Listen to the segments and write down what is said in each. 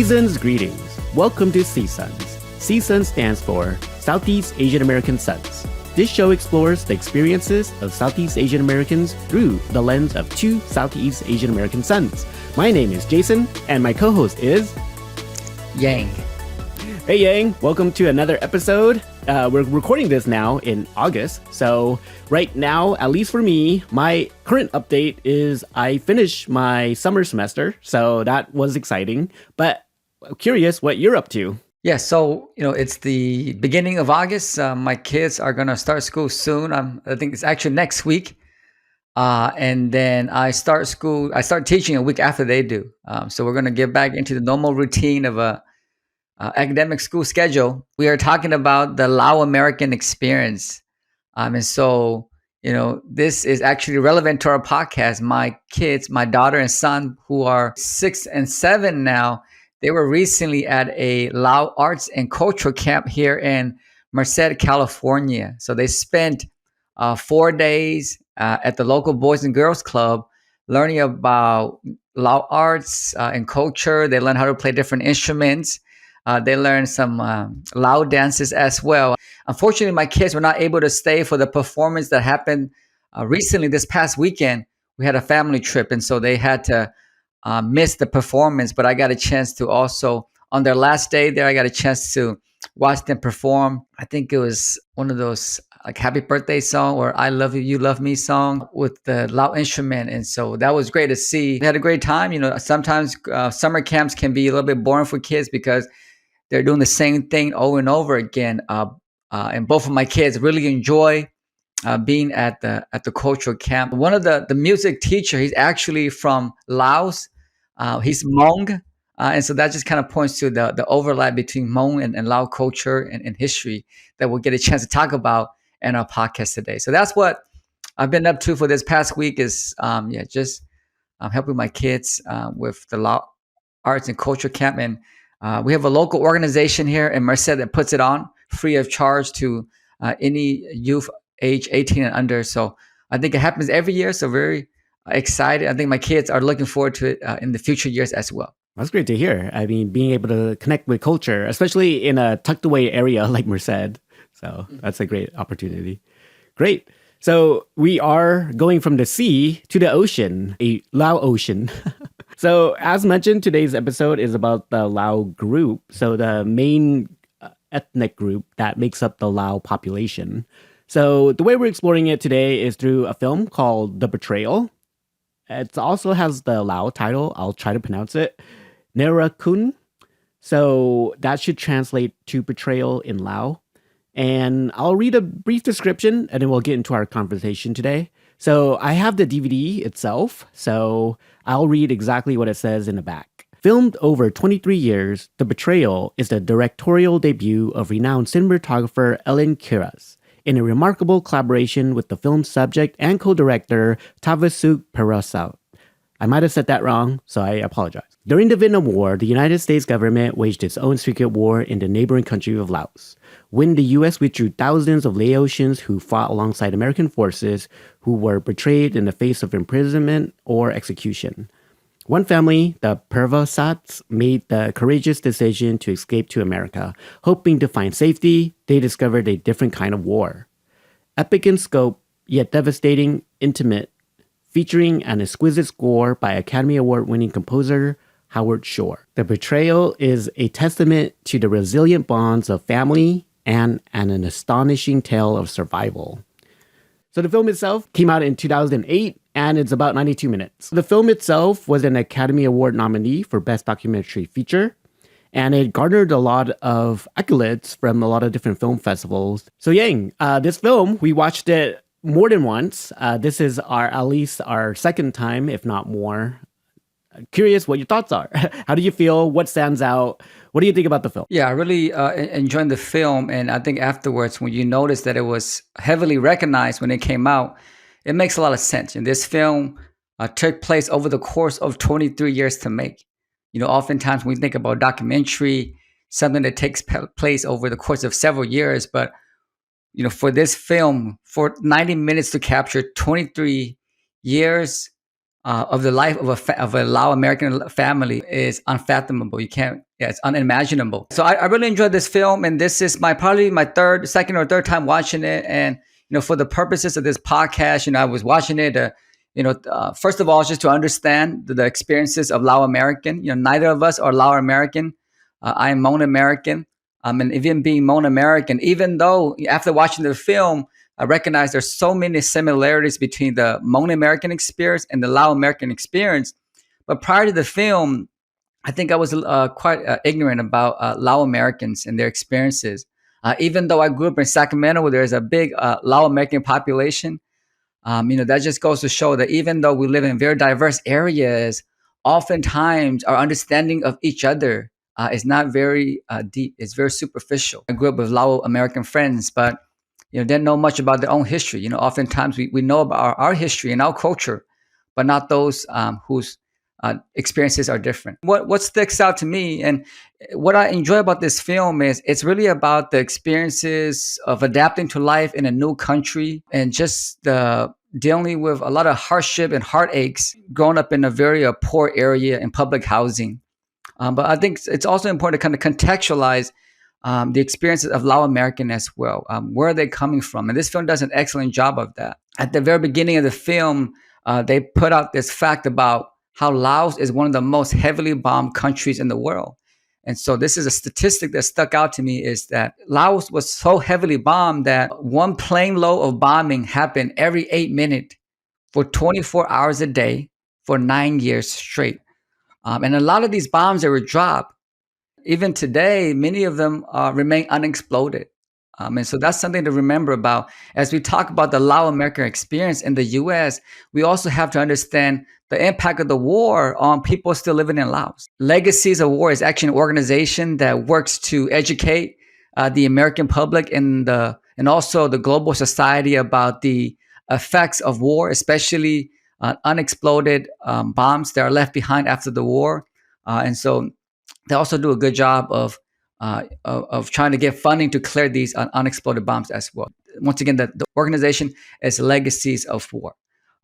Citizens, greetings. Welcome to SEAA-Sons. SEAA-Sons stands for Southeast Asian American Sons. This show explores the experiences of Southeast Asian Americans through the lens of two Southeast Asian American sons. My name is Jason, and my co-host is... Yang. Hey Yang, welcome to another episode. We're recording this now in August, so right now, at least for me, my current update is I finished my summer semester, so that was exciting, but I'm curious what you're up to. Yeah, so, it's the beginning of August. My kids are going to start school soon. I think it's actually next week. And then I start teaching a week after they do. So we're going to get back into the normal routine of a academic school schedule. We are talking about the Lao American experience. And so, this is actually relevant to our podcast. My kids, my daughter and son, who are 6 and 7 now, they were recently at a Lao Arts and Cultural Camp here in Merced, California. So they spent 4 days at the local Boys and Girls Club learning about Lao arts and culture. They learned how to play different instruments. They learned some Lao dances as well. Unfortunately, my kids were not able to stay for the performance that happened recently this past weekend. We had a family trip, and so they had to miss the performance. But I got a chance to also, on their last day there, I got a chance to watch them perform. I think it was one of those like happy birthday song or I love you, you love me song with the Lao instrument. And so that was great to see. They had a great time. Sometimes summer camps can be a little bit boring for kids because they're doing the same thing over and over again. And both of my kids really enjoy being at the cultural camp. One of the music teacher, he's actually from Laos. He's Hmong. And so that just kind of points to the overlap between Hmong and Lao culture and history that we'll get a chance to talk about in our podcast today. So that's what I've been up to for this past week is just helping my kids with the Lao Arts and Culture Camp. And we have a local organization here in Merced that puts it on free of charge to any youth age 18 and under. So I think it happens every year. So very excited. I think my kids are looking forward to it in the future years as well. That's great to hear. I mean, being able to connect with culture, especially in a tucked away area like Merced. So that's a great opportunity. Great. So we are going from the sea to the ocean, a Lao ocean. So as mentioned, today's episode is about the Lao group. So the main ethnic group that makes up the Lao population. So the way we're exploring it today is through a film called The Betrayal. It also has the Lao title. I'll try to pronounce it. Nerakun. So that should translate to betrayal in Lao. And I'll read a brief description and then we'll get into our conversation today. So I have the DVD itself, so I'll read exactly what it says in the back. Filmed over 23 years, The Betrayal is the directorial debut of renowned cinematographer Ellen Kiras in a remarkable collaboration with the film's subject and co-director Tavasuk Parasau. I might have said that wrong, so I apologize. During the Vietnam War, the United States government waged its own secret war in the neighboring country of Laos, when the U.S. withdrew thousands of Laotians who fought alongside American forces who were betrayed in the face of imprisonment or execution. One family, the Parasauts, made the courageous decision to escape to America. Hoping to find safety, they discovered a different kind of war. Epic in scope, yet devastating, intimate, featuring an exquisite score by Academy Award-winning composer Howard Shore. The Betrayal is a testament to the resilient bonds of family and an astonishing tale of survival. So the film itself came out in 2008, and it's about 92 minutes. The film itself was an Academy Award nominee for Best Documentary Feature, and it garnered a lot of accolades from a lot of different film festivals. So Yang, this film, we watched it more than once. This is at least our second time, if not more. Curious what your thoughts are. How do you feel? What stands out? What do you think about the film? Yeah, I really enjoyed the film. And I think afterwards, when you notice that it was heavily recognized when it came out, it makes a lot of sense. And this film took place over the course of 23 years to make. Oftentimes when we think about documentary, something that takes place over the course of several years. But, for this film, for 90 minutes to capture 23 years of the life of of a Lao American family is unfathomable. You can't, yeah, it's unimaginable. So I really enjoyed this film, and this is probably my second or third time watching it. And for the purposes of this podcast, I was watching it. First of all, just to understand the experiences of Lao American. Neither of us are Lao American. I am Hmong American. And even being Hmong American, even though after watching the film, I recognize there's so many similarities between the Hmong American experience and the Lao American experience. But prior to the film, I think I was quite ignorant about Lao Americans and their experiences. Even though I grew up in Sacramento, where there's a big Lao American population, that just goes to show that even though we live in very diverse areas, oftentimes our understanding of each other is not very deep. It's very superficial. I grew up with Lao American friends, but didn't know much about their own history. Oftentimes we know about our history and our culture, but not those whose experiences are different. What sticks out to me and what I enjoy about this film is it's really about the experiences of adapting to life in a new country and just dealing with a lot of hardship and heartaches growing up in a very poor area in public housing. But I think it's also important to kind of contextualize the experiences of Lao American as well. Where are they coming from? And this film does an excellent job of that. At the very beginning of the film, they put out this fact about how Laos is one of the most heavily bombed countries in the world. And so this is a statistic that stuck out to me, is that Laos was so heavily bombed that one plane load of bombing happened every 8 minutes for 24 hours a day for 9 years straight. And a lot of these bombs that were dropped, even today, many of them remain unexploded. And so that's something to remember about. As we talk about the Lao American experience in the US, we also have to understand the impact of the war on people still living in Laos. Legacies of War is actually an organization that works to educate the American public and also the global society about the effects of war, especially unexploded bombs that are left behind after the war. And so they also do a good job of trying to get funding to clear these unexploded bombs as well. Once again, the organization is Legacies of War.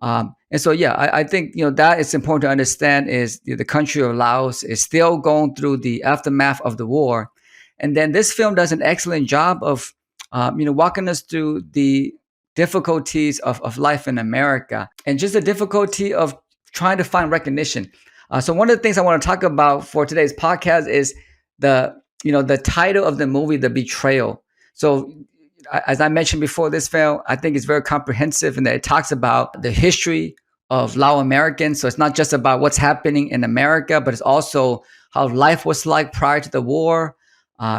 And so, yeah, I think, that it's important to understand is the country of Laos is still going through the aftermath of the war. And then this film does an excellent job of, walking us through the difficulties of life in America and just the difficulty of trying to find recognition. So one of the things I want to talk about for today's podcast is the title of the movie, The Betrayal. So as I mentioned before, this film, I think is very comprehensive in that it talks about the history of Lao Americans. So it's not just about what's happening in America, but it's also how life was like prior to the war,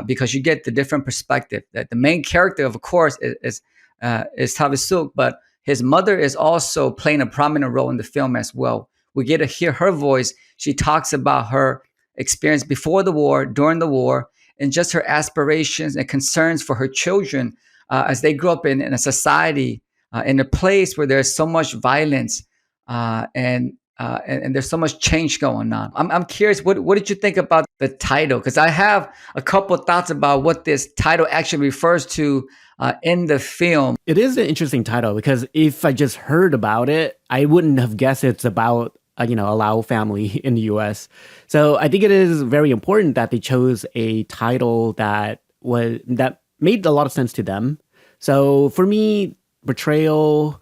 because you get the different perspective. That the main character, of course, is Tavisuk, but his mother is also playing a prominent role in the film as well. We get to hear her voice. She talks about her experience before the war, during the war, and just her aspirations and concerns for her children as they grew up in a society, in a place where there's so much violence and there's so much change going on. I'm curious, what did you think about the title? Because I have a couple of thoughts about what this title actually refers to in the film. It is an interesting title because if I just heard about it, I wouldn't have guessed it's about a Lao family in the US. So I think it is very important that they chose a title that made a lot of sense to them. So for me, Betrayal,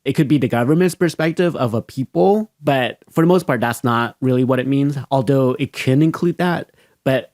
it could be the government's perspective of a people, but for the most part, that's not really what it means, although it can include that. But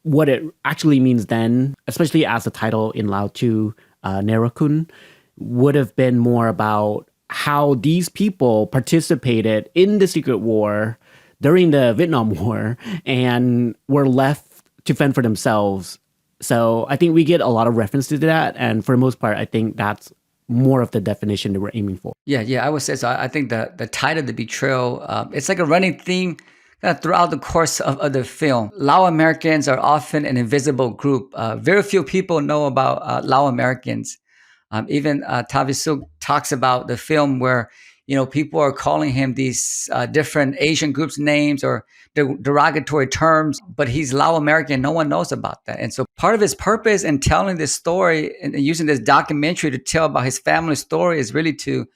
what it actually means then, especially as the title in Lao too, Nerakun, would have been more about how these people participated in the secret war during the Vietnam War and were left to fend for themselves. So I think we get a lot of references to that. And for the most part, I think that's more of the definition that we're aiming for. Yeah, I would say so. I think the title, The Betrayal, it's like a running theme throughout the course of the film. Lao Americans are often an invisible group. Very few people know about Lao Americans. Even Tavisuk talks about the film where, people are calling him these different Asian groups' names or derogatory terms, but he's Lao American. No one knows about that. And so part of his purpose in telling this story and using this documentary to tell about his family story is really to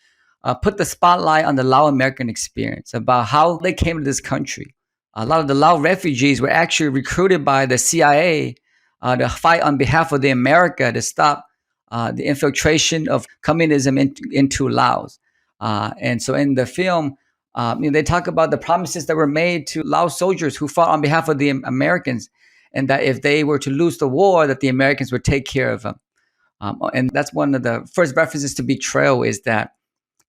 put the spotlight on the Lao American experience, about how they came to this country. A lot of the Lao refugees were actually recruited by the CIA to fight on behalf of the America to stop the infiltration of communism into Laos. And so in the film, they talk about the promises that were made to Lao soldiers who fought on behalf of the Americans, and that if they were to lose the war, that the Americans would take care of them. And that's one of the first references to betrayal, is that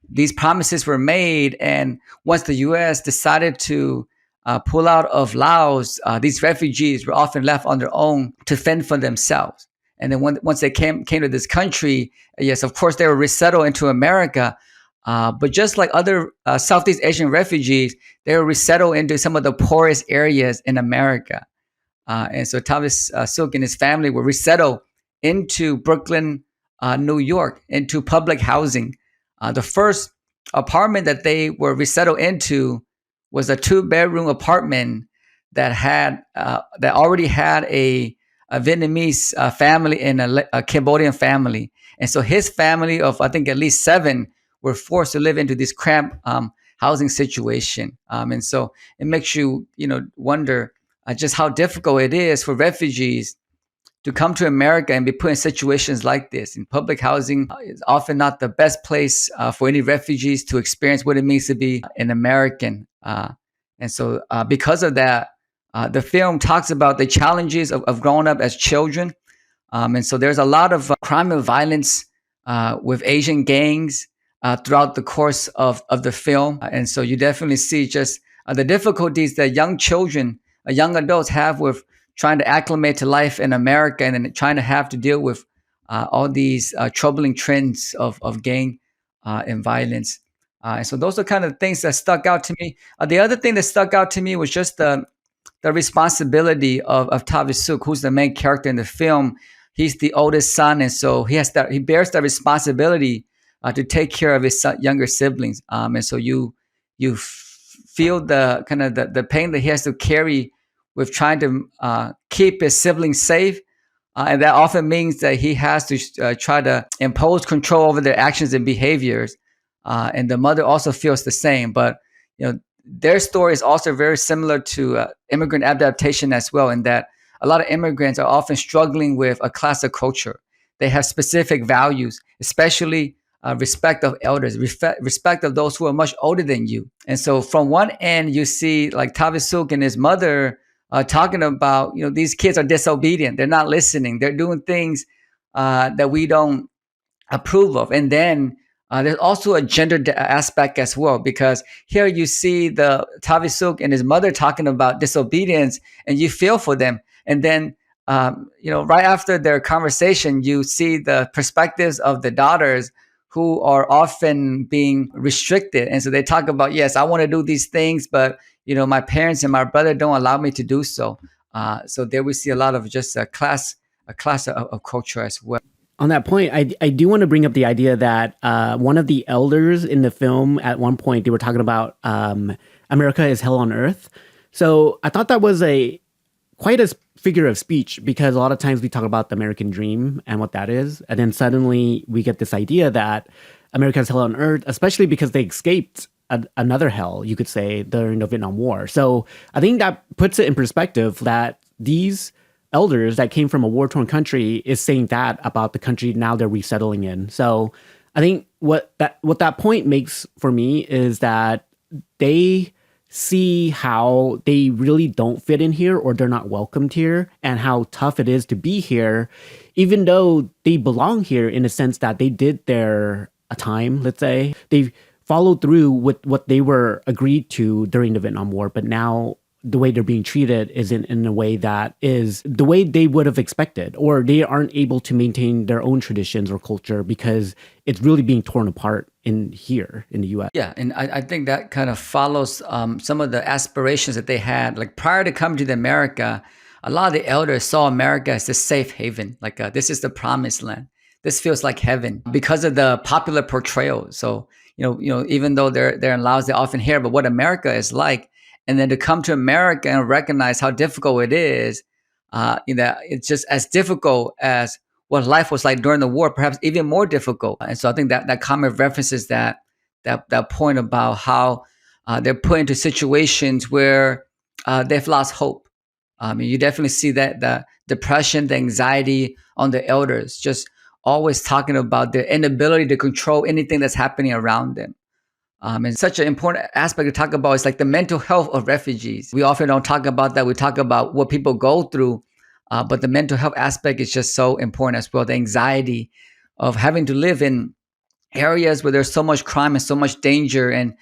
these promises were made, and once the U.S. decided to pull out of Laos, these refugees were often left on their own to fend for themselves. And then once they came to this country, yes, of course, they were resettled into America. But just like other Southeast Asian refugees, they were resettled into some of the poorest areas in America. And so Tavis Silk and his family were resettled into Brooklyn, New York, into public housing. The first apartment that they were resettled into was a 2-bedroom apartment that already had a Vietnamese family and a Cambodian family. And so his family of, I think, at least 7 were forced to live into this cramped housing situation. And so it makes you, wonder just how difficult it is for refugees to come to America and be put in situations like this. In public housing is often not the best place for any refugees to experience what it means to be an American. And so because of that, the film talks about the challenges of growing up as children. And so there's a lot of crime and violence with Asian gangs throughout the course of the film. And so you definitely see just the difficulties that young children, young adults have with trying to acclimate to life in America, and then trying to have to deal with all these troubling trends of gang and violence. And so those are kind of things that stuck out to me. The other thing that stuck out to me was just the responsibility of Tavis Suk, who's the main character in the film. He's the oldest son, and so he bears that responsibility to take care of his younger siblings. And so you feel the kind of the pain that he has to carry with trying to keep his siblings safe. And that often means that he has to try to impose control over their actions and behaviors. And the mother also feels the same. But their story is also very similar to immigrant adaptation as well, in that a lot of immigrants are often struggling with a class of culture. They have specific values, especially respect of elders, respect of those who are much older than you. And so from one end, you see like Tavis Suk and his mother talking about, these kids are disobedient. They're not listening. They're doing things that we don't approve of. And then there's also a gender aspect as well, because here you see the Tavis Suk and his mother talking about disobedience, and you feel for them. And then, right after their conversation, you see the perspectives of the daughters who are often being restricted. And so they talk about, yes, I want to do these things, but my parents and my brother don't allow me to do so. So there we see a lot of just a class of culture as well. On that point, I do want to bring up the idea that one of the elders in the film, at one point, they were talking about America is hell on earth. So I thought that was quite a figure of speech, because a lot of times we talk about the American dream and what that is. And then suddenly we get this idea that America is hell on earth, especially because they escaped another hell, you could say, during the Vietnam War. So I think that puts it in perspective that these elders that came from a war-torn country is saying that about the country now they're resettling in. So I think what that point makes for me is that they see how they really don't fit in here, or they're not welcomed here, and how tough it is to be here, even though they belong here in a sense that they did their time, let's say. They followed through with what they were agreed to during the Vietnam War, but now the way they're being treated isn't in a way that is the way they would have expected, or they aren't able to maintain their own traditions or culture because it's really being torn apart here in the U.S. Yeah, and I think that kind of follows some of the aspirations that they had. Like prior to coming to America, a lot of the elders saw America as a safe haven. Like this is the promised land. This feels like heaven because of the popular portrayal. So even though they're in Laos, they often hear about what America is like. And then to come to America and recognize how difficult it is, it's just as difficult as what life was like during the war, perhaps even more difficult. And so I think that comment references that that point about how they're put into situations where they've lost hope. You definitely see that the depression, the anxiety on the elders, just always talking about their inability to control anything that's happening around them. And such an important aspect to talk about is like the mental health of refugees. We often don't talk about that. We talk about what people go through, but the mental health aspect is just so important as well. The anxiety of having to live in areas where there's so much crime and so much danger, and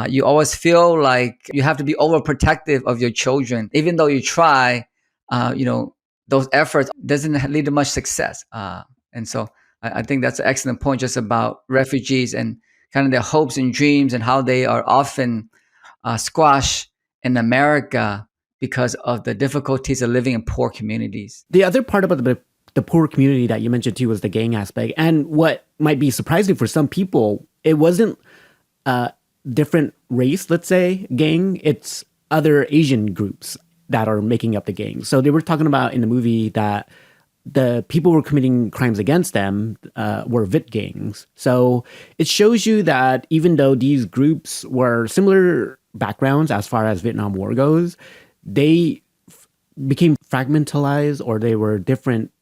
you always feel like you have to be overprotective of your children, even though you try. Those efforts doesn't lead to much success. And so I think that's an excellent point, just about refugees and kind of their hopes and dreams, and how they are often squashed in America because of the difficulties of living in poor communities. The other part about the poor community that you mentioned too was the gang aspect. And what might be surprising for some people, it wasn't a different race, let's say, gang. It's other Asian groups that are making up the gang. So they were talking about in the movie that the people who were committing crimes against them were VIT gangs. So it shows you that even though these groups were similar backgrounds as far as Vietnam War goes, they became fragmentalized, or they were different.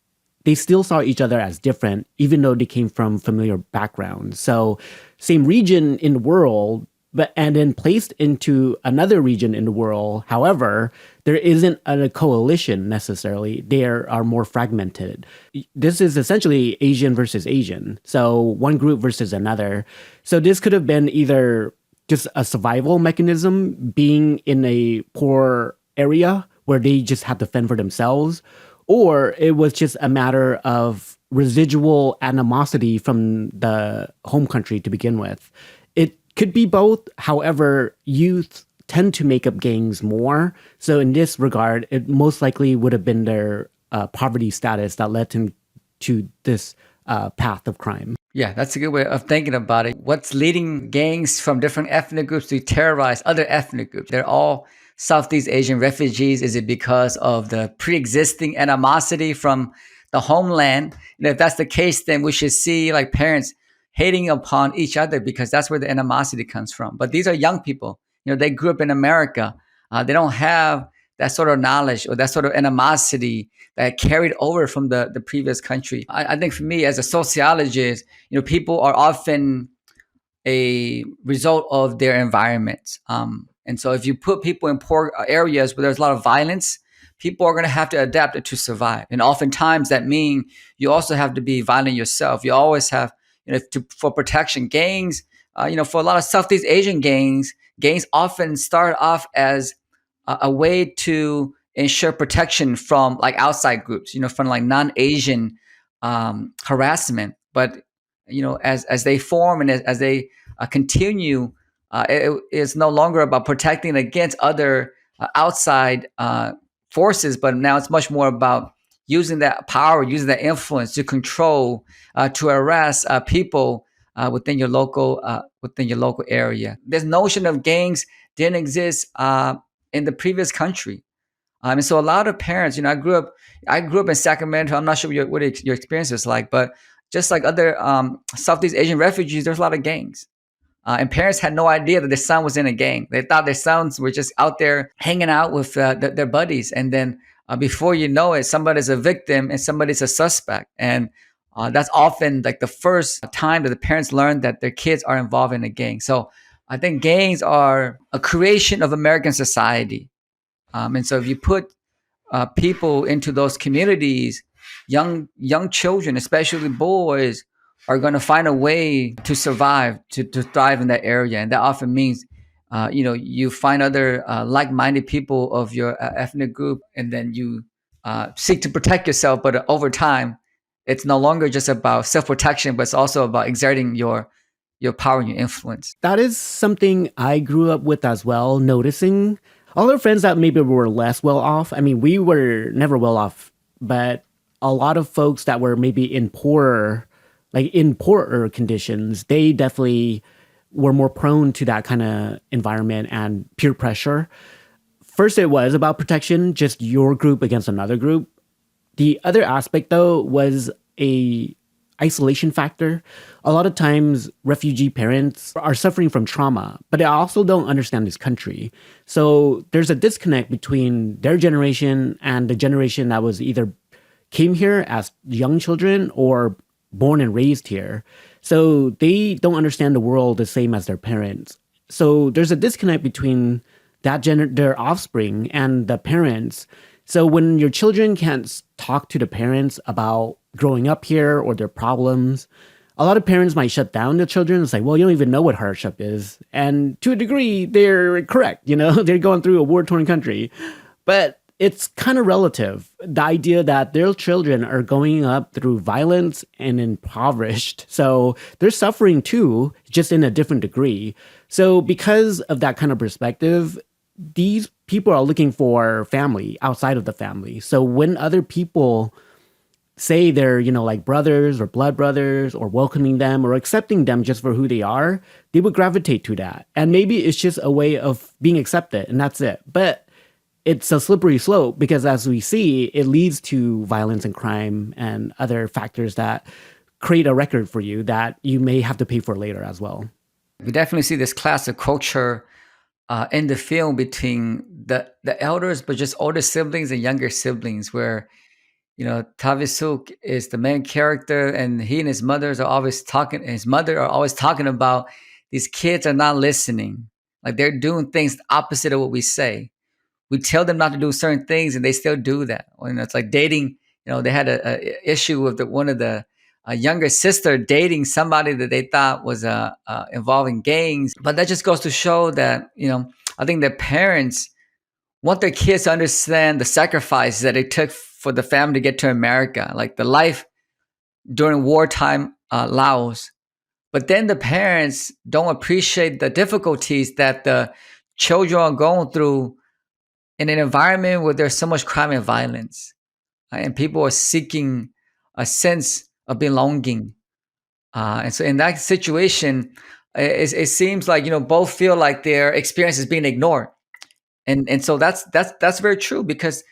They still saw each other as different, even though they came from familiar backgrounds. So same region in the world, and then placed into another region in the world. However, there isn't a coalition necessarily. They are more fragmented. This is essentially Asian versus Asian. So one group versus another. So this could have been either just a survival mechanism, being in a poor area where they just had to fend for themselves, or it was just a matter of residual animosity from the home country to begin with. It could be both. However, youth tend to make up gangs more. So in this regard, it most likely would have been their poverty status that led them to this path of crime. Yeah, that's a good way of thinking about it. What's leading gangs from different ethnic groups to terrorize other ethnic groups? They're all Southeast Asian refugees. Is it because of the pre-existing animosity from the homeland? And if that's the case, then we should see like parents hating upon each other, because that's where the animosity comes from. But these are young people. They grew up in America. They don't have that sort of knowledge or that sort of animosity that carried over from the previous country. I think for me as a sociologist, people are often a result of their environment. And so if you put people in poor areas where there's a lot of violence, people are going to have to adapt it to survive. And oftentimes that means you also have to be violent yourself. You always have, for protection. Gangs, for a lot of Southeast Asian gangs often start off as a way to ensure protection from like outside groups, from like non-Asian harassment. But as they form and as they continue, it's no longer about protecting against other outside forces, but now it's much more about using that power, using that influence to control, to harass people within your local area. This notion of gangs didn't exist in the previous country. And so a lot of parents, I grew up in Sacramento. I'm not sure what your experience is like, but just like other Southeast Asian refugees, there's a lot of gangs. And parents had no idea that their son was in a gang. They thought their sons were just out there hanging out with their buddies. And then before you know it, somebody's a victim and somebody's a suspect. And that's often like the first time that the parents learn that their kids are involved in a gang. So I think gangs are a creation of American society. And so if you put people into those communities, young children, especially boys, are going to find a way to survive, to thrive in that area. And that often means, you find other like-minded people of your ethnic group, and then you seek to protect yourself. But over time, it's no longer just about self-protection, but it's also about exerting your power and your influence. That is something I grew up with as well, noticing all our friends that maybe were less well off. I mean, we were never well off, but a lot of folks that were maybe in poorer conditions, they definitely were more prone to that kind of environment and peer pressure. First, it was about protection, just your group against another group. The other aspect, though, was a isolation factor. A lot of times, refugee parents are suffering from trauma, but they also don't understand this country. So there's a disconnect between their generation and the generation that was either came here as young children or born and raised here. So they don't understand the world the same as their parents. So there's a disconnect between their offspring and the parents. So when your children can't talk to the parents about growing up here or their problems, a lot of parents might shut down the children. It's like, well, you don't even know what hardship is. And to a degree, they're correct. They're going through a war-torn country. But it's kind of relative. The idea that their children are going up through violence and impoverished. So they're suffering too, just in a different degree. So because of that kind of perspective, these people are looking for family outside of the family. So when other people say they're, like brothers or blood brothers or welcoming them or accepting them just for who they are, they would gravitate to that. And maybe it's just a way of being accepted and that's it. But it's a slippery slope because as we see, it leads to violence and crime and other factors that create a record for you that you may have to pay for later as well. We definitely see this class of culture in the film between the elders, but just older siblings and younger siblings where, Tavisuk is the main character and he and his mothers are always talking, his mother are always talking about these kids are not listening. Like they're doing things opposite of what we say. We tell them not to do certain things and they still do that. It's like dating. They had a issue with one of the younger sister dating somebody that they thought was involving gangs. But that just goes to show that, I think that parents want their kids to understand the sacrifices that it took for the family to get to America, like the life during wartime Laos. But then the parents don't appreciate the difficulties that the children are going through in an environment where there's so much crime and violence, and people are seeking a sense of belonging. And so in that situation, it seems like, both feel like their experience is being ignored. And so that's very true because,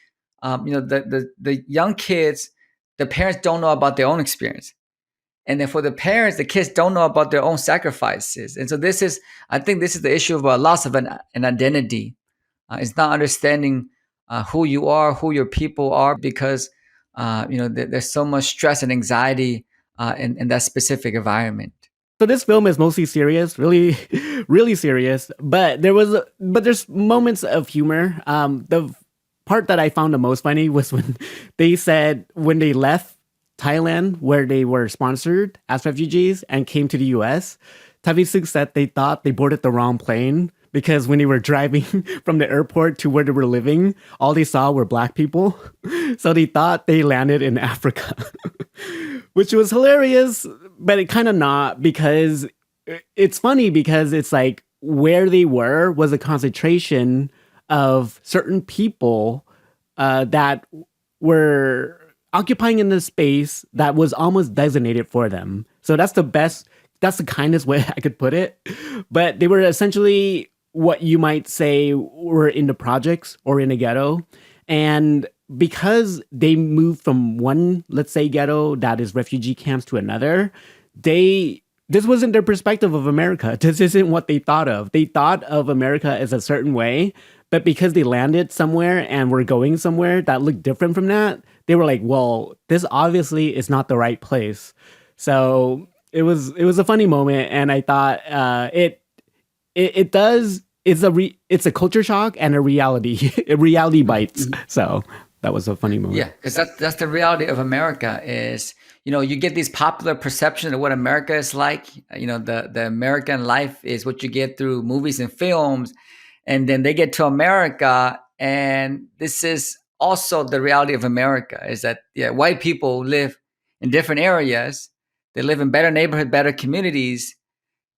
the young kids, the parents don't know about their own experience. And then for the parents, the kids don't know about their own sacrifices. And so I think this is the issue of a loss of an identity. It's not understanding who you are, who your people are, because there's so much stress and anxiety in that specific environment. So this film is mostly serious, really, really serious. But there's moments of humor. The part that I found the most funny was when they said when they left Thailand, where they were sponsored as refugees and came to the U.S., Tavisuk said they thought they boarded the wrong plane. Because when they were driving from the airport to where they were living, all they saw were black people. So they thought they landed in Africa, which was hilarious, but it kind of not because it's funny because it's like where they were was a concentration of certain people that were occupying in the space that was almost designated for them. So that's the kindest way I could put it. But they were essentially what you might say were in the projects or in a ghetto. And because they moved from one, let's say, ghetto that is refugee camps to another, this wasn't their perspective of America. This isn't what they thought of. They thought of America as a certain way, but because they landed somewhere and were going somewhere that looked different from that, they were like, well, this obviously is not the right place. So it was a funny moment. And I thought it's a culture shock and a reality bites. So that was a funny moment. Yeah, because that's the reality of America is, you get these popular perceptions of what America is like. The American life is what you get through movies and films. And then they get to America, and this is also the reality of America is that, white people live in different areas. They live in better neighborhoods, better communities.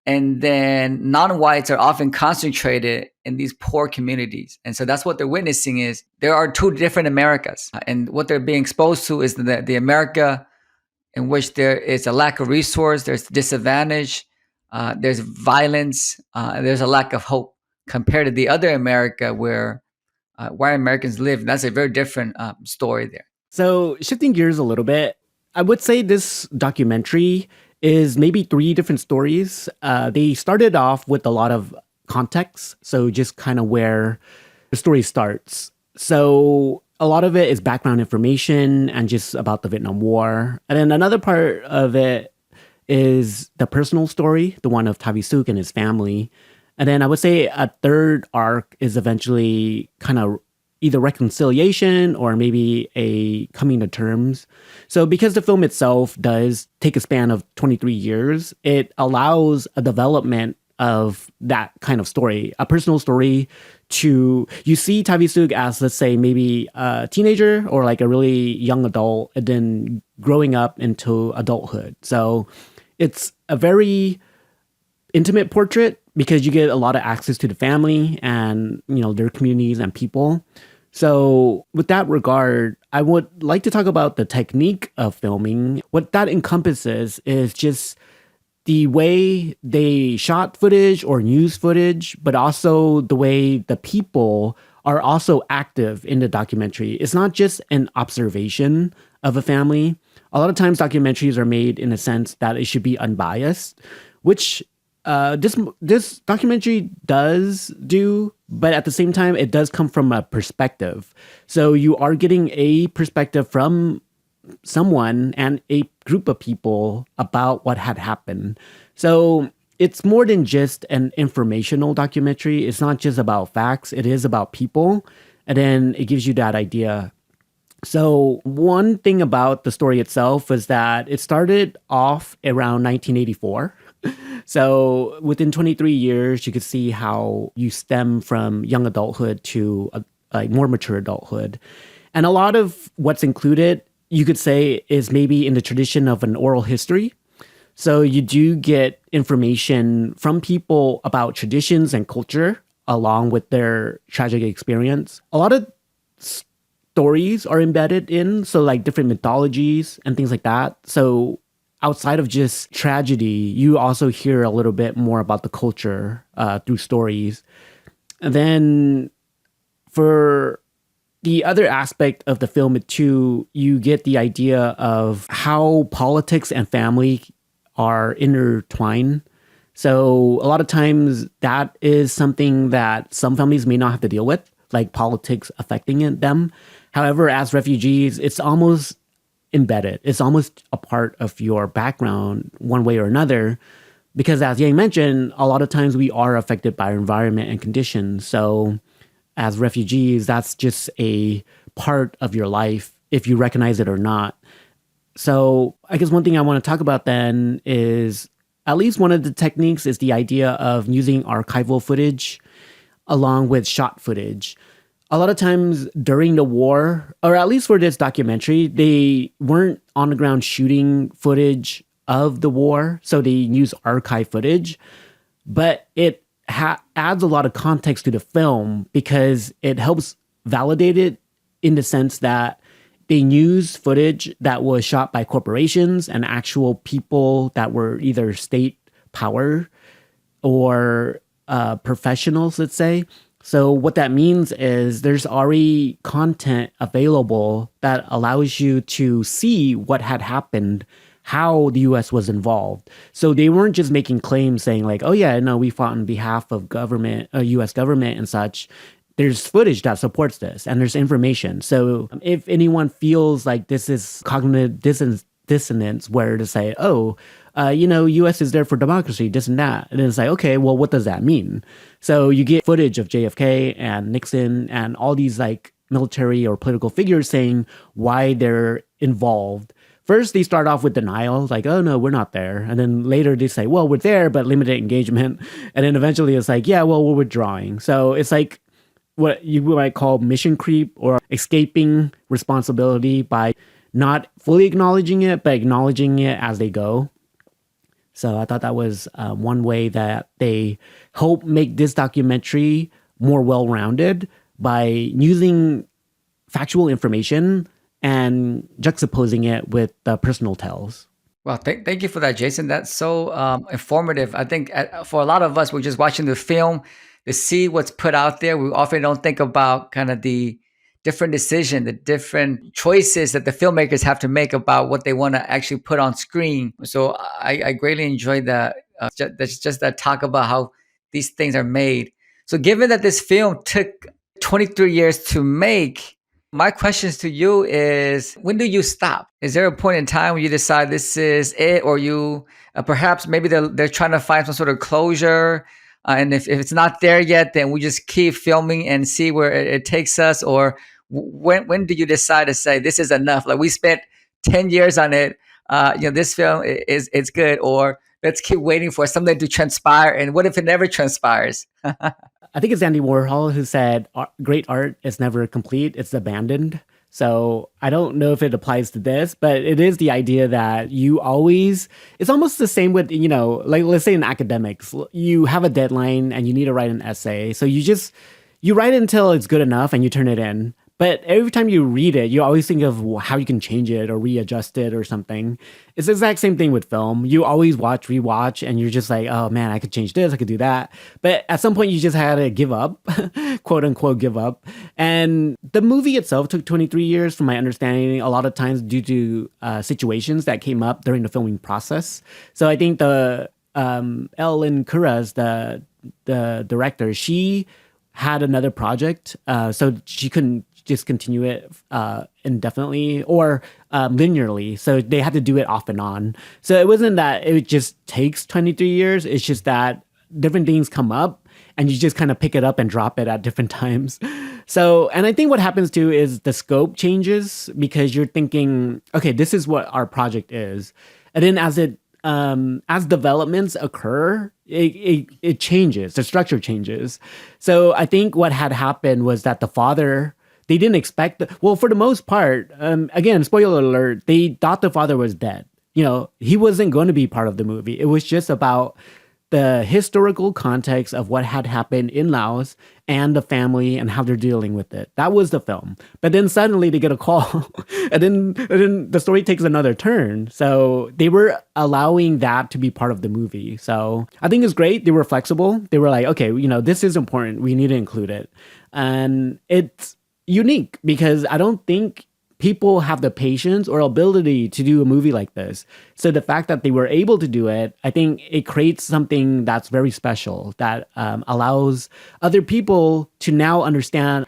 And then non-whites are often concentrated in these poor communities. And so that's what they're witnessing is there are two different Americas. And what they're being exposed to is the America in which there is a lack of resource, there's disadvantage, there's violence, there's a lack of hope compared to the other America where white Americans live. That's a very different story there. So shifting gears a little bit, I would say this documentary is maybe three different stories. They started off with a lot of context, so just kind of where the story starts. So a lot of it is background information and just about the Vietnam War. And then another part of it is the personal story, the one of Tavi Suk and his family. And then I would say a third arc is eventually kind of either reconciliation or maybe a coming to terms. So because the film itself does take a span of 23 years, it allows a development of that kind of story, a personal story to, you see Tavi Suk as, let's say, maybe a teenager or like a really young adult and then growing up into adulthood. So it's a very intimate portrait because you get a lot of access to the family and, you know, their communities and people. So with that regard, I would like to talk about the technique of filming. What that encompasses is just the way they shot footage or used footage, but also the way the people are also active in the documentary. It's not just an observation of a family. A lot of times documentaries are made in a sense that it should be unbiased, which this documentary does do, but at the same time, it does come from a perspective. So you are getting a perspective from someone and a group of people about what had happened. So it's more than just an informational documentary. It's not just about facts. It is about people. And then it gives you that idea. So one thing about the story itself is that it started off around 1984. So within 23 years, you could see how you stem from young adulthood to a more mature adulthood. And a lot of what's included, you could say, is maybe in the tradition of an oral history. So you do get information from people about traditions and culture along with their tragic experience. A lot of stories are embedded in, so like different mythologies and things like that. So outside of just tragedy, you also hear a little bit more about the culture through stories. And then for the other aspect of the film too, you get the idea of how politics and family are intertwined. So a lot of times that is something that some families may not have to deal with, like politics affecting them. However, as refugees, it's almost embedded. It's almost a part of your background one way or another, because as Yang mentioned, a lot of times we are affected by our environment and conditions. So as refugees, that's just a part of your life, if you recognize it or not. So I guess one thing I want to talk about then is at least one of the techniques is the idea of using archival footage along with shot footage. A lot of times during the war, or at least for this documentary, they weren't on the ground shooting footage of the war, so they use archive footage. But it adds a lot of context to the film because it helps validate it in the sense that they use footage that was shot by corporations and actual people that were either state power or professionals, let's say. So what that means is there's already content available that allows you to see what had happened, how the U.S. was involved. So they weren't just making claims saying like, oh yeah, no, we fought on behalf of government, U.S. government and such. There's footage that supports this and there's information. So if anyone feels like this is cognitive dissonance where to say, oh, U.S. is there for democracy, this and that. And then it's like, okay, well, what does that mean? So you get footage of JFK and Nixon and all these like military or political figures saying why they're involved. First, they start off with denial, like, oh, no, we're not there. And then later they say, well, we're there, but limited engagement. And then eventually it's like, yeah, well, we're withdrawing. So it's like what you might call mission creep or escaping responsibility by not fully acknowledging it, but acknowledging it as they go. So I thought that was one way that they hope make this documentary more well-rounded by using factual information and juxtaposing it with the personal tales. Well, thank you for that, Jason. That's so informative. I think for a lot of us, we're just watching the film to see what's put out there. We often don't think about kind of the different decision, the different choices that the filmmakers have to make about what they want to actually put on screen. So I greatly enjoyed that. That's just that talk about how these things are made. So given that this film took 23 years to make, my questions to you is, when do you stop? Is there a point in time when you decide this is it, or you perhaps maybe they're trying to find some sort of closure, and if it's not there yet, then we just keep filming and see where it takes us? Or when do you decide to say this is enough? Like, we spent 10 years on it. This film is it's good, or let's keep waiting for something to transpire. And what if it never transpires? I think it's Andy Warhol who said, great art is never complete, it's abandoned. So I don't know if it applies to this, but it is the idea that you always, it's almost the same with, like let's say in academics, you have a deadline and you need to write an essay. So you write it until it's good enough and you turn it in. But every time you read it, you always think of how you can change it or readjust it or something. It's the exact same thing with film. You always rewatch, and you're just like, oh man, I could change this, I could do that. But at some point, you just had to give up, quote unquote, give up. And the movie itself took 23 years, from my understanding, a lot of times due to situations that came up during the filming process. So I think the Ellen Kuras, the director, she had another project, so she couldn't just continue it indefinitely or linearly. So they had to do it off and on. So it wasn't that it just takes 23 years. It's just that different things come up and you just kind of pick it up and drop it at different times. So, and I think what happens too is the scope changes, because you're thinking, okay, this is what our project is. And then as developments occur, it changes, the structure changes. So I think what had happened was that the father, they didn't expect, well, for the most part, again, spoiler alert, they thought the father was dead. He wasn't going to be part of the movie. It was just about the historical context of what had happened in Laos and the family and how they're dealing with it. That was the film. But then suddenly they get a call and then the story takes another turn. So they were allowing that to be part of the movie. So I think it's great. They were flexible. They were like, okay, this is important. We need to include it. And it's unique because I don't think people have the patience or ability to do a movie like this. So the fact that they were able to do it, I think it creates something that's very special that allows other people to now understand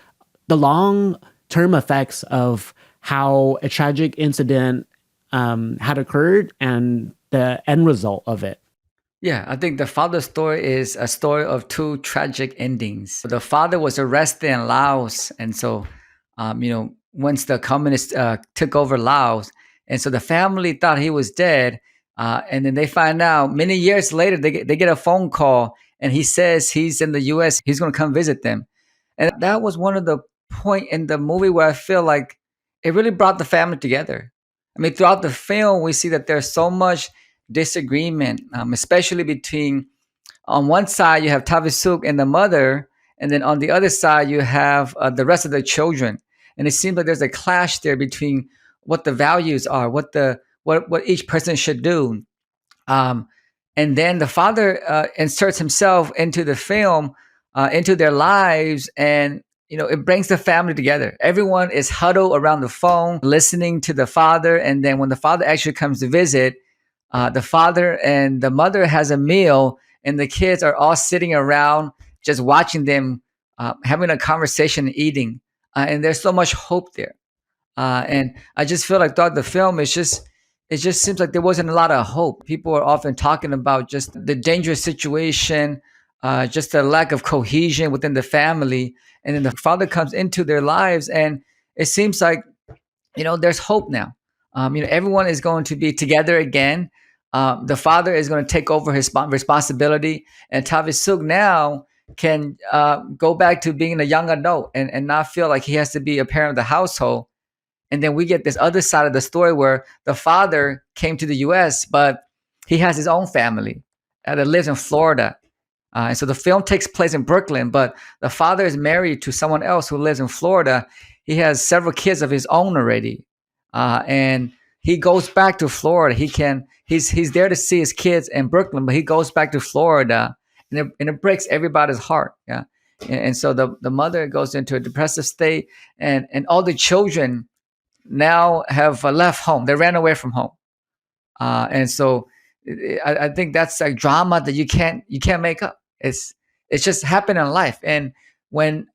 the long-term effects of how a tragic incident had occurred and the end result of it. Yeah, I think the father's story is a story of two tragic endings. The father was arrested in Laos, and so, once the communists took over Laos, and so the family thought he was dead, and then they find out many years later they get a phone call, and he says he's in the U.S. He's going to come visit them, and that was one of the point in the movie where I feel like it really brought the family together. I mean, throughout the film, we see that there's so much disagreement, especially between, on one side you have Tavisuk and the mother, and then on the other side you have the rest of the children. And it seems like there's a clash there between what the values are, what each person should do. And then the father inserts himself into the film, into their lives, and it brings the family together. Everyone is huddled around the phone, listening to the father. And then when the father actually comes to visit, the father and the mother has a meal, and the kids are all sitting around just watching them having a conversation and eating. And there's so much hope there. And I just feel like throughout the film, it just seems like there wasn't a lot of hope. People are often talking about just the dangerous situation, just the lack of cohesion within the family. And then the father comes into their lives, and it seems like, there's hope now. Everyone is going to be together again. The father is going to take over his responsibility, and Tavisuk now can go back to being a young adult and not feel like he has to be a parent of the household. And then we get this other side of the story where the father came to the U.S., but he has his own family that lives in Florida. And so the film takes place in Brooklyn, but the father is married to someone else who lives in Florida. He has several kids of his own already. And he goes back to Florida. He's there to see his kids in Brooklyn, but he goes back to Florida, and it breaks everybody's heart. Yeah. And so the mother goes into a depressive state, and all the children now have left home. They ran away from home. And so I think that's a drama that you can't make up. It's just happened in life. And when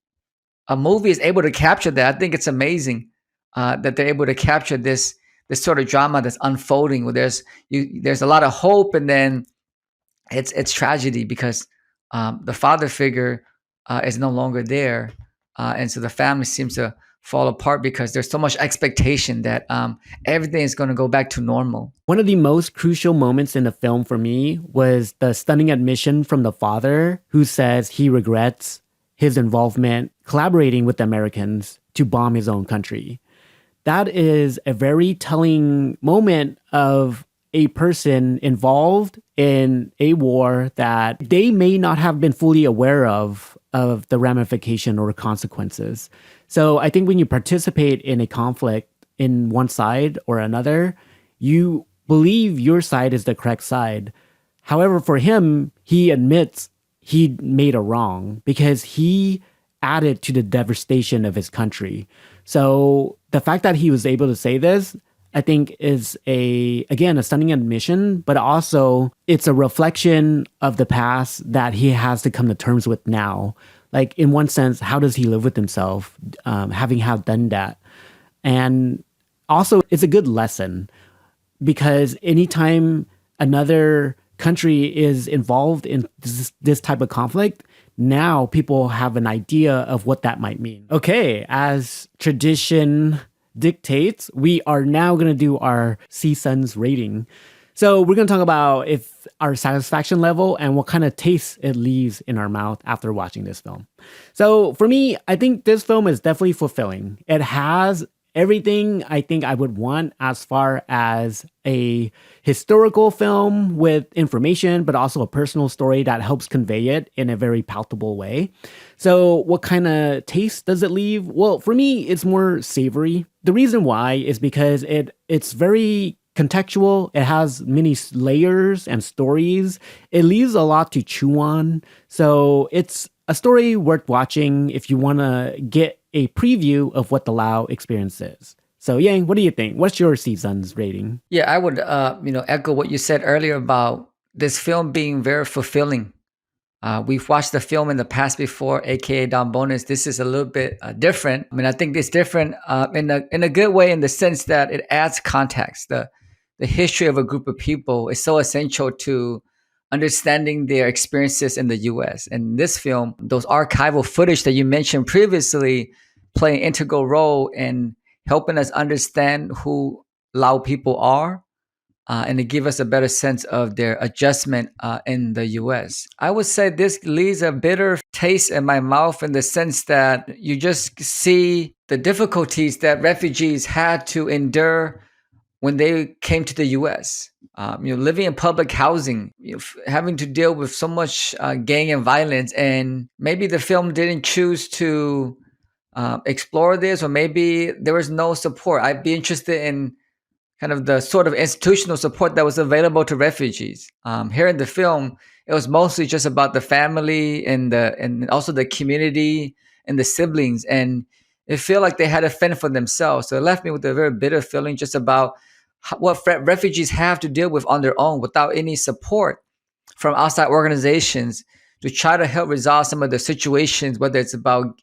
a movie is able to capture that, I think it's amazing that they're able to capture this sort of drama that's unfolding, where there's a lot of hope, and then it's tragedy because the father figure is no longer there, and so the family seems to fall apart because there's so much expectation that everything is going to go back to normal. One of the most crucial moments in the film for me was the stunning admission from the father, who says he regrets his involvement collaborating with the Americans to bomb his own country. That is a very telling moment of a person involved in a war that they may not have been fully aware of the ramification or consequences. So I think when you participate in a conflict in one side or another, you believe your side is the correct side. However, for him, he admits he made a wrong because he added to the devastation of his country. So the fact that he was able to say this, I think, is a stunning admission, but also it's a reflection of the past that he has to come to terms with now. Like, in one sense, how does he live with himself, having done that? And also, it's a good lesson, because anytime another country is involved in this type of conflict, now people have an idea of what that might mean. Okay, as tradition dictates, we are now going to do our SEAA-Sons rating. So we're going to talk about if our satisfaction level and what kind of taste it leaves in our mouth after watching this film. So for me, I think this film is definitely fulfilling. It has everything I think I would want as far as a historical film with information, but also a personal story that helps convey it in a very palatable way. So what kind of taste does it leave? Well, for me, it's more savory. The reason why is because it's very contextual. It has many layers and stories. It leaves a lot to chew on. So it's a story worth watching if you want to get a preview of what the Lao experience is. So Yang, what do you think? What's your SEAA-Sons rating? Yeah, I would echo what you said earlier about this film being very fulfilling. We've watched the film in the past before, aka Don Bonus. This is a little bit different. I mean, I think it's different in a good way, in the sense that it adds context. The history of a group of people is so essential to understanding their experiences in the U.S. And this film, those archival footage that you mentioned previously, play an integral role in helping us understand who Lao people are, and to give us a better sense of their adjustment in the U.S. I would say this leaves a bitter taste in my mouth, in the sense that you just see the difficulties that refugees had to endure when they came to the U.S. Living in public housing, having to deal with so much gang and violence, and maybe the film didn't choose to explore this, or maybe there was no support. I'd be interested in kind of the sort of institutional support that was available to refugees. Here in the film, it was mostly just about the family and also the community and the siblings, and it felt like they had to fend for themselves. So it left me with a very bitter feeling just about what refugees have to deal with on their own, without any support from outside organizations to try to help resolve some of the situations, whether it's about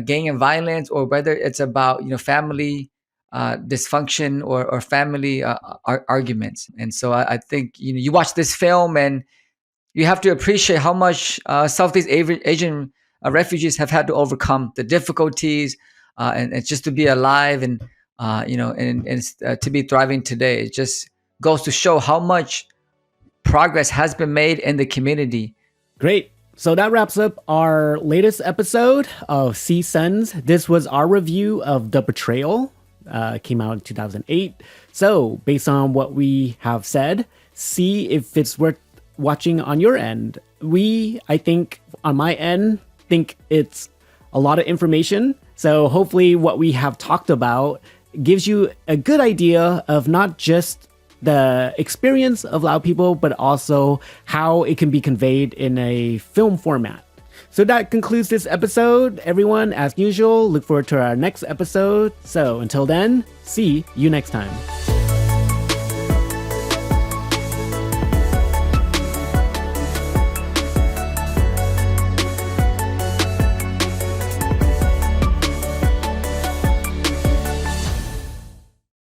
gang and violence, or whether it's about family dysfunction, or family arguments. And so I think you watch this film and you have to appreciate how much Southeast Asian refugees have had to overcome the difficulties, and just to be alive, and to be thriving today. It just goes to show how much progress has been made in the community. Great. So that wraps up our latest episode of SEAA-Sons. This was our review of The Betrayal. Came out in 2008. So based on what we have said, see if it's worth watching on your end. I think on my end, think it's a lot of information. So hopefully what we have talked about gives you a good idea of not just the experience of Lao people, but also how it can be conveyed in a film format. So that concludes this episode. Everyone, as usual, look forward to our next episode. So until then, see you next time.